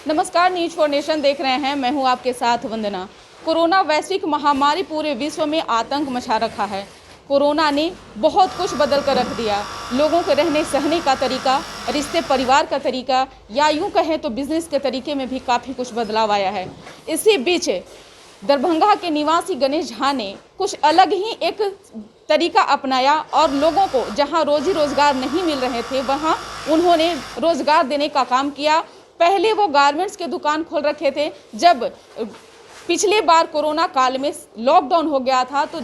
नमस्कार, news for nation देख रहे हैं। मैं हूं आपके साथ वंदना। कोरोना वैश्विक महामारी पूरे विश्व में आतंक मचा रखा है। कोरोना ने बहुत कुछ बदल कर रख दिया। लोगों के रहने सहने का तरीका, रिश्ते परिवार का तरीका, या यूं कहें तो बिजनेस के तरीके में भी काफ़ी कुछ बदलाव आया है। इसी बीच दरभंगा के निवासी गणेश झा ने कुछ अलग ही एक तरीका अपनाया और लोगों को जहां रोजी रोजगार नहीं मिल रहे थे वहां उन्होंने रोजगार देने का काम किया। पहले वो गारमेंट्स के दुकान खोल रखे थे। जब पिछले बार कोरोना काल में लॉकडाउन हो गया था तो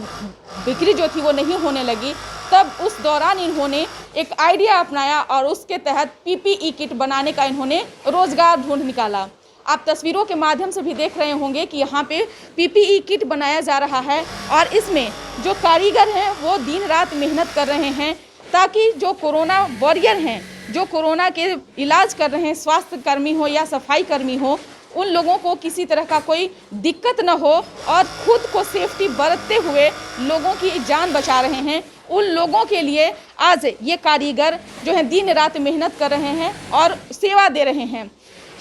बिक्री जो थी वो नहीं होने लगी, तब उस दौरान इन्होंने एक आइडिया अपनाया और उसके तहत पीपीई किट बनाने का इन्होंने रोजगार ढूंढ निकाला। आप तस्वीरों के माध्यम से भी देख रहे होंगे कि यहाँ पे पीपीई किट बनाया जा रहा है और इसमें जो कारीगर हैं वो दिन रात मेहनत कर रहे हैं ताकि जो कोरोना वॉरियर हैं, जो कोरोना के इलाज कर रहे हैं, स्वास्थ्य कर्मी हो या सफाई कर्मी हो, उन लोगों को किसी तरह का कोई दिक्कत न हो और खुद को सेफ्टी बरतते हुए लोगों की जान बचा रहे हैं। उन लोगों के लिए आज ये कारीगर जो हैं दिन रात मेहनत कर रहे हैं और सेवा दे रहे हैं।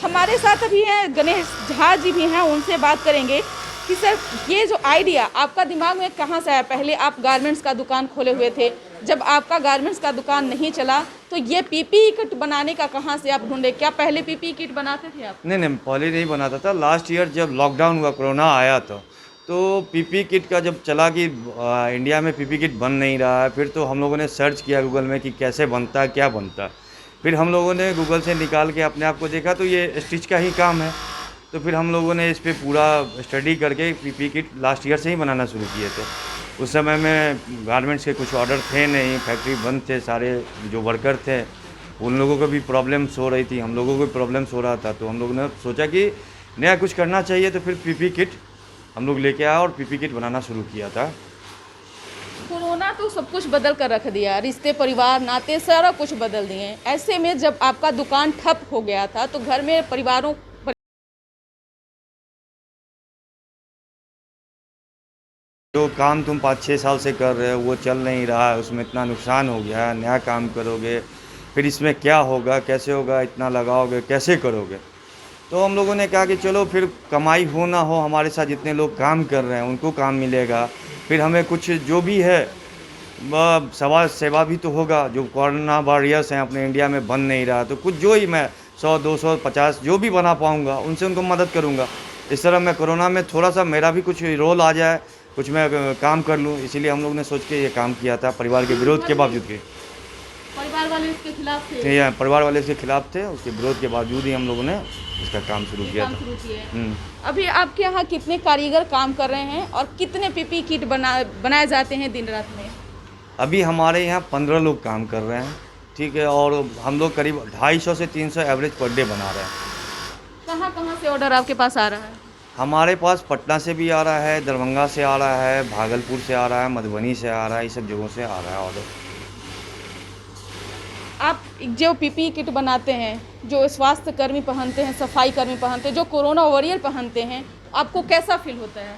हमारे साथ अभी हैं गणेश झा जी भी हैं, उनसे बात करेंगे कि सर ये जो आइडिया आपका दिमाग में कहाँ से आया? पहले आप गारमेंट्स का दुकान खोले हुए थे, जब आपका गारमेंट्स का दुकान नहीं चला तो ये पीपीई किट बनाने का कहाँ से आप ढूंढे? क्या पहले पीपीई किट बनाते थे आप? नहीं, पहले नहीं बनाता था। लास्ट ईयर जब लॉकडाउन हुआ, कोरोना आया तो पीपी किट का जब चला कि इंडिया में पीपी किट बन नहीं रहा है, फिर तो हम लोगों ने सर्च किया गूगल में कि कैसे बनता है, क्या बनता है। फिर हम लोगों ने गूगल से निकाल के अपने आप को देखा तो ये स्टिच का ही काम है। तो फिर हम लोगों ने इस पर पूरा स्टडी करके पीपी किट लास्ट ईयर से ही बनाना शुरू किए थे। उस समय में गारमेंट्स के कुछ ऑर्डर थे नहीं, फैक्ट्री बंद थे, सारे जो वर्कर थे उन लोगों को भी प्रॉब्लम्स हो रही थी, हम लोगों को भी प्रॉब्लम्स हो रहा था। तो हम लोगों ने सोचा कि नया कुछ करना चाहिए, तो फिर पीपी किट हम लोग लेके आए और पीपी किट बनाना शुरू किया था। कोरोना तो सब कुछ बदल कर रख दिया, रिश्ते परिवार नाते सारा कुछ बदल दिए। ऐसे में जब आपका दुकान ठप हो गया था तो घर में परिवारों जो काम तुम 5-6 साल से कर रहे हो वो चल नहीं रहा है, उसमें इतना नुकसान हो गया है, नया काम करोगे फिर इसमें क्या होगा, कैसे होगा, इतना लगाओगे कैसे करोगे। तो हम लोगों ने कहा कि चलो फिर कमाई हो ना हो, हमारे साथ जितने लोग काम कर रहे हैं उनको काम मिलेगा, फिर हमें कुछ जो भी है समाज सेवा भी तो होगा। जो कोरोना वॉरियर्स हैं अपने इंडिया में बन नहीं रहा, तो कुछ जो ही मैं 100, 200, 50 जो भी बना पाऊँगा उनसे उनको मदद करूँगा। इस तरह मैं कोरोना में थोड़ा सा मेरा भी कुछ रोल आ जाए, कुछ मैं काम कर लूँ, इसीलिए हम लोग ने सोच के ये काम किया था, परिवार के विरोध के बावजूद के। परिवार वाले इसके खिलाफ थे? परिवार वाले इसके खिलाफ थे, उसके विरोध के बावजूद ही हम लोगों ने इसका काम शुरू किया था। अभी आपके यहाँ कितने कारीगर काम कर रहे हैं और कितने पीपी किट बनाए जाते हैं दिन रात में? अभी हमारे यहाँ 15 लोग काम कर रहे हैं, ठीक है, और हम लोग करीब 250 से 300 एवरेज पर डे बना रहे हैं। कहाँ से ऑर्डर आपके पास आ रहा है? हमारे पास पटना से भी आ रहा है, दरभंगा से आ रहा है, भागलपुर से आ रहा है, मधुबनी से आ रहा है, ये सब जगहों से आ रहा है ऑर्डर। आप जो पीपीई किट बनाते हैं, जो स्वास्थ्य कर्मी पहनते हैं, सफाई कर्मी पहनते हैं, जो कोरोना वॉरियर पहनते हैं, आपको कैसा फील होता है?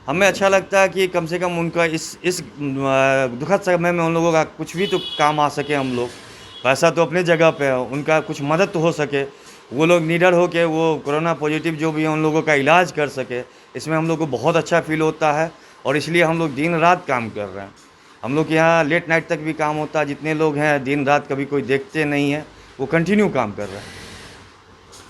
हमें अच्छा लगता है कि कम से कम उनका इस दुखद समय में उन लोगों का कुछ भी तो काम आ सके। हम लोग पैसा तो अपनी जगह पे है, उनका कुछ मदद तो हो सके, वो लोग निडर हो के वो कोरोना पॉजिटिव जो भी है उन लोगों का इलाज कर सके। इसमें हम लोग को बहुत अच्छा फील होता है और इसलिए हम लोग दिन रात काम कर रहे हैं। हम लोग यहाँ लेट नाइट तक भी काम होता है, जितने लोग हैं दिन रात कभी कोई देखते नहीं है, वो कंटिन्यू काम कर रहे हैं।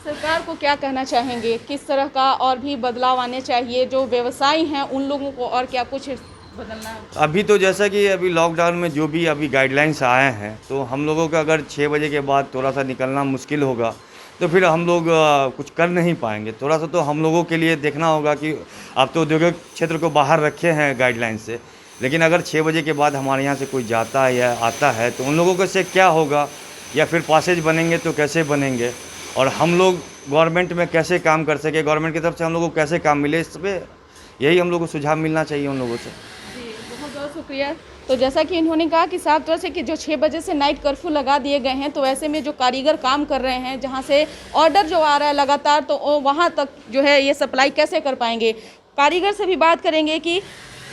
सरकार को क्या कहना चाहेंगे? किस तरह का और भी बदलाव आने चाहिए? जो व्यवसायी हैं उन लोगों को और क्या कुछ बदलना है? अभी तो जैसा कि अभी लॉकडाउन में जो भी अभी गाइडलाइंस आए हैं, तो हम लोगों का अगर 6 बजे के बाद थोड़ा सा निकलना मुश्किल होगा तो फिर हम लोग कुछ कर नहीं पाएंगे। थोड़ा सा तो हम लोगों के लिए देखना होगा कि आप तो औद्योगिक क्षेत्र को बाहर रखे हैं गाइडलाइन से, लेकिन अगर 6 बजे के बाद हमारे यहाँ से कोई जाता है या आता है तो उन लोगों को से क्या होगा, या फिर पासेज बनेंगे तो कैसे बनेंगे, और हम लोग गवर्नमेंट में कैसे काम कर सके, गवर्नमेंट की तरफ से हम लोगों को कैसे काम मिले, इस पर यही हम लोग को सुझाव मिलना चाहिए उन लोगों से। जी, बहुत बहुत शुक्रिया। तो जैसा कि इन्होंने कहा कि साफ तौर से कि जो 6 बजे से नाइट कर्फ्यू लगा दिए गए हैं, तो ऐसे में जो कारीगर काम कर रहे हैं, जहां से ऑर्डर जो आ रहा है लगातार, तो वहां तक जो है ये सप्लाई कैसे कर पाएंगे। कारीगर से भी बात करेंगे कि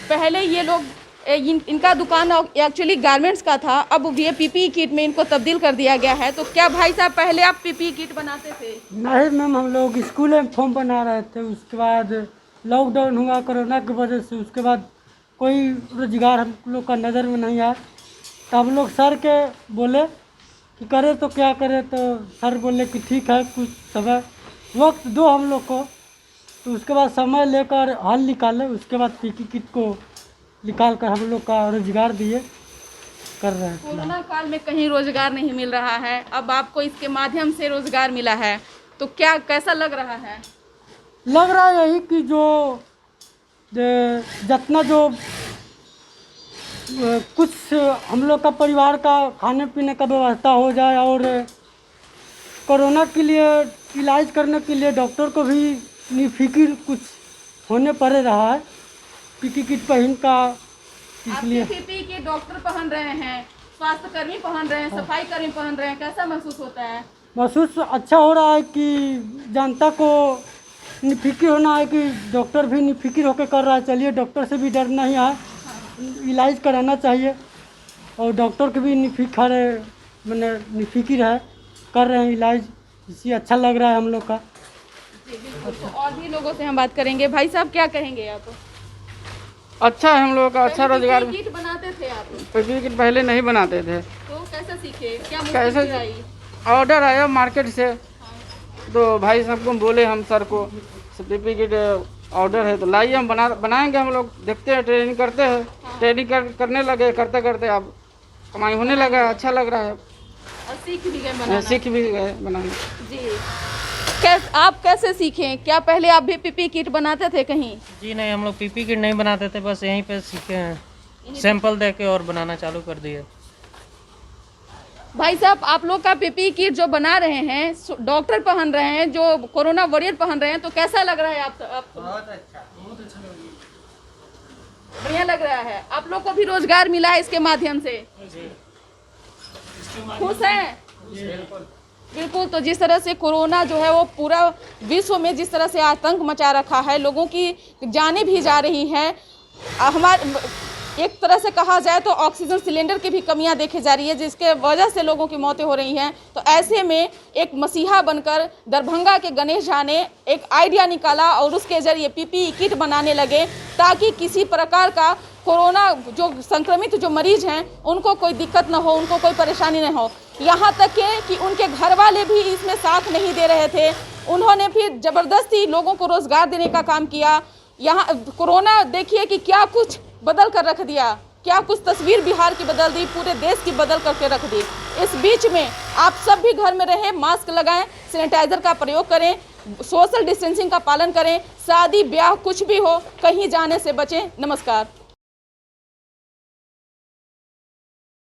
पहले ये लोग इनका दुकान एक्चुअली गारमेंट्स का था, अब ये पीपीई किट में इनको तब्दील कर दिया गया है। तो क्या भाई साहब पहले आप पीपीई किट बनाते थे? नहीं मैम, हम लोग स्कूल में फॉर्म बना रहे थे, उसके बाद लॉकडाउन हुआ कोरोना की वजह से, उसके बाद कोई रोजगार हम लोग का नज़र में नहीं आया। तो हम लोग सर के बोले कि करें तो क्या करें, तो सर बोले कि ठीक है कुछ समय वक्त दो हम लोग को। तो उसके बाद समय लेकर हल निकाले, उसके बाद पीपीई किट को निकाल कर हम लोग का रोजगार दिए कर रहे हैं। कोरोना काल में कहीं रोजगार नहीं मिल रहा है, अब आपको इसके माध्यम से रोजगार मिला है, तो क्या कैसा लग रहा है? लग रहा है यही कि जो जितना जो कुछ हम लोग का परिवार का खाने पीने का व्यवस्था हो जाए, और कोरोना के लिए इलाज करने के लिए डॉक्टर को भी निफिकिर कुछ होने पड़ रहा है पीपीई किट पहन का, इसलिए। पीपीई किट डॉक्टर पहन रहे हैं, स्वास्थ्य कर्मी पहन रहे हैं, सफाई कर्मी पहन रहे हैं, कैसा महसूस होता है? महसूस अच्छा हो रहा है कि जनता को निफिकिर होना है कि डॉक्टर भी निफिकिर होकर कर रहा है। चलिए, डॉक्टर से भी डर नहीं है, इलाज कराना चाहिए, और डॉक्टर के भी निफिकर मैंने निफिकिर है, कर रहे हैं इलाज, इसी अच्छा लग रहा है हम लोग का। जी बिल्कुल। तो और भी लोगों से हम बात करेंगे। भाई साहब क्या कहेंगे आप? अच्छा है हम लोग का, अच्छा रोजगार। पीपीई किट बनाते थे आप? पीपीई किट पहले नहीं बनाते थे। तो कैसे सीखे, क्या कैसे मुश्किल आई? ऑर्डर आया मार्केट से, तो भाई साहब को बोले हम सर को पीपीई किट ऑर्डर है तो लाइए, हम बनाएंगे। हम लोग देखते हैं, ट्रेनिंग करते हैं, ट्रेनिंग करने लगे, करते करते अब कमाई होने लगा, अच्छा लग रहा है। और सीख भी गए बनाना? सीख भी गए बनाना। जी। आप कैसे सीखें? क्या पहले आप भी पीपीई किट बनाते थे कहीं? जी नहीं, हम लोग पीपी किट नहीं बनाते थे, बस यहीं पे सीखे हैं, सैंपल दे के और बनाना चालू कर दिए। भाई साहब, आप लोग का पीपीई किट जो बना रहे हैं, डॉक्टर पहन रहे हैं, जो कोरोना वॉरियर पहन रहे हैं, तो कैसा लग रहा है आपको? बहुत अच्छा बढ़िया लग रहा है। आप लोग को भी रोजगार मिला है इसके माध्यम से? खुश हैं? बिल्कुल। तो जिस तरह से कोरोना जो है वो पूरा विश्व में जिस तरह से आतंक मचा रखा है, लोगों की जानें भी जा रही हैं, हमारे एक तरह से कहा जाए तो ऑक्सीजन सिलेंडर की भी कमियां देखी जा रही है, जिसके वजह से लोगों की मौतें हो रही हैं। तो ऐसे में एक मसीहा बनकर दरभंगा के गणेश झा ने एक आइडिया निकाला और उसके जरिए पीपीई किट बनाने लगे, ताकि किसी प्रकार का कोरोना जो संक्रमित जो मरीज हैं उनको कोई दिक्कत न हो, उनको कोई परेशानी न हो। यहाँ तक कि उनके घर वाले भी इसमें साथ नहीं दे रहे थे, उन्होंने फिर ज़बरदस्ती लोगों को रोज़गार देने का काम किया। यहाँ कोरोना देखिए कि क्या कुछ बदल कर रख दिया, क्या कुछ तस्वीर बिहार की बदल दी, पूरे देश की बदल करके रख दी। इस बीच में आप सब भी घर में रहें, मास्क लगाएं, सैनिटाइजर का प्रयोग करें, सोशल डिस्टेंसिंग का पालन करें, शादी ब्याह कुछ भी हो कहीं जाने से बचें। नमस्कार।